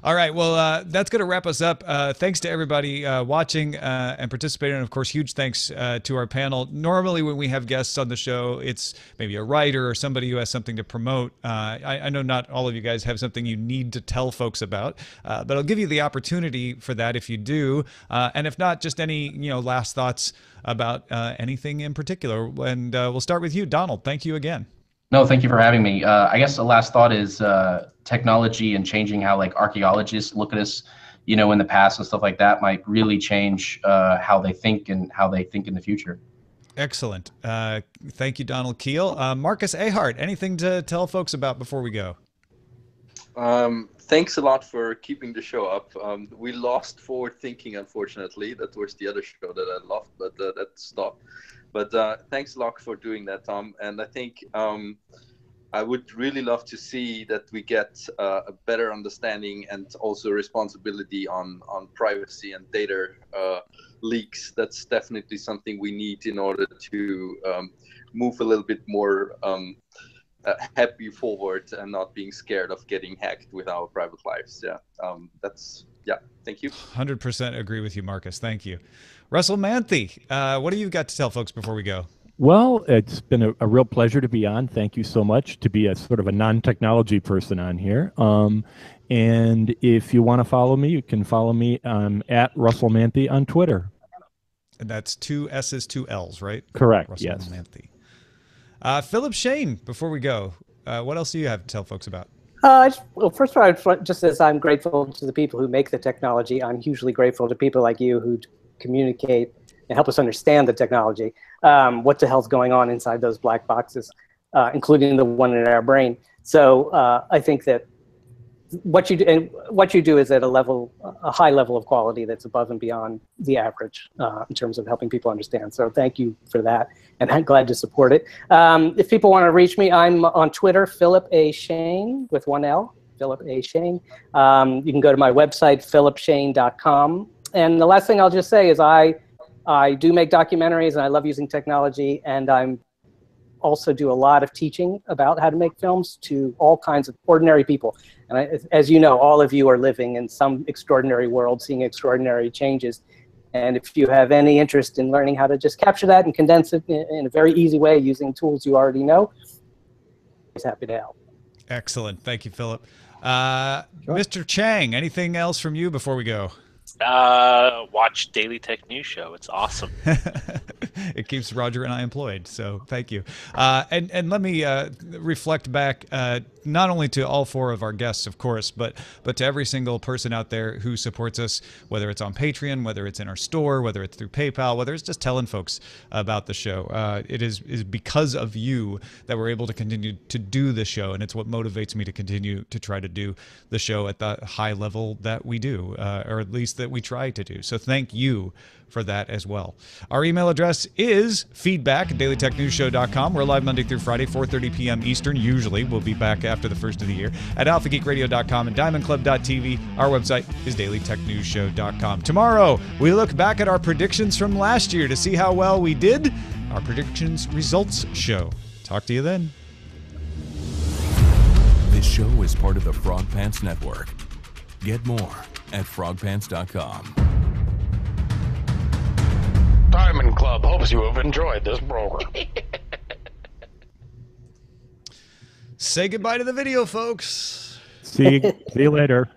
All right, well, that's going to wrap us up. Thanks to everybody watching and participating. And, of course, huge thanks to our panel. Normally, when we have guests on the show, it's maybe a writer or somebody who has something to promote. I know not all of you guys have something you need to tell folks about, but I'll give you the opportunity for that if you do. And if not, just any last thoughts about anything in particular. And we'll start with you, Donald. Thank you again. No, thank you for having me. I guess the last thought is technology and changing how archaeologists look at us, in the past and stuff like that might really change how they think and how they think in the future. Excellent. Thank you, Donald Keel. Marcus Ahart, anything to tell folks about before we go? Thanks a lot for keeping the show up. We lost Forward Thinking, unfortunately. That was the other show that I loved, but that stopped. But thanks a lot for doing that, Tom. And I think I would really love to see that we get a better understanding and also responsibility on privacy and data leaks. That's definitely something we need in order to move a little bit more happy forward and not being scared of getting hacked with our private lives. Thank you. 100% agree with you, Marcus. Thank you. Russell Manthe, what do you got to tell folks before we go? Well, it's been a real pleasure to be on. Thank you so much to be a sort of a non-technology person on here. And if you want to follow me, you can follow me at Russell Manthe on Twitter. And that's 2 S's, 2 L's, right? Correct, Russell yes. Manthe. Philip Shane, before we go, what else do you have to tell folks about? Well, first of all, just as I'm grateful to the people who make the technology, I'm hugely grateful to people like you who communicate and help us understand the technology. What the hell's going on inside those black boxes, including the one in our brain. So I think that what you do is at a high level of quality that's above and beyond the average in terms of helping people understand. So thank you for that, and I'm glad to support it. If people want to reach me, I'm on Twitter, Philip A. Shane with 1 L, Philip A. Shane. You can go to my website, philipshane.com. And the last thing I'll just say is I do make documentaries, and I love using technology, and I'm also do a lot of teaching about how to make films to all kinds of ordinary people. And as you know, all of you are living in some extraordinary world, seeing extraordinary changes. And if you have any interest in learning how to just capture that and condense it in a very easy way using tools you already know, I'm happy to help. Excellent. Thank you, Philip. Mr. Chang, anything else from you before we go? Watch Daily Tech News Show. It's awesome. It keeps Roger and I employed, so thank you. And let me reflect back not only to all four of our guests, of course, but to every single person out there who supports us, whether it's on Patreon, whether it's in our store, whether it's through PayPal, whether it's just telling folks about the show. It is because of you that we're able to continue to do the show, and it's what motivates me to continue to try to do the show at the high level that we do, or at least that we try to do. So thank you for that as well. Our email address is feedback@dailytechnewsshow.com. We're live Monday through Friday, 4:30 p.m. Eastern. Usually we'll be back after the first of the year at alphageekradio.com and diamondclub.tv. Our website is dailytechnewsshow.com. Tomorrow, we look back at our predictions from last year to see how well we did. Our predictions results show. Talk to you then. This show is part of the Frog Pants Network. Get more at frogpants.com. Diamond Club hopes you have enjoyed this program. Say goodbye to the video, folks. See you later.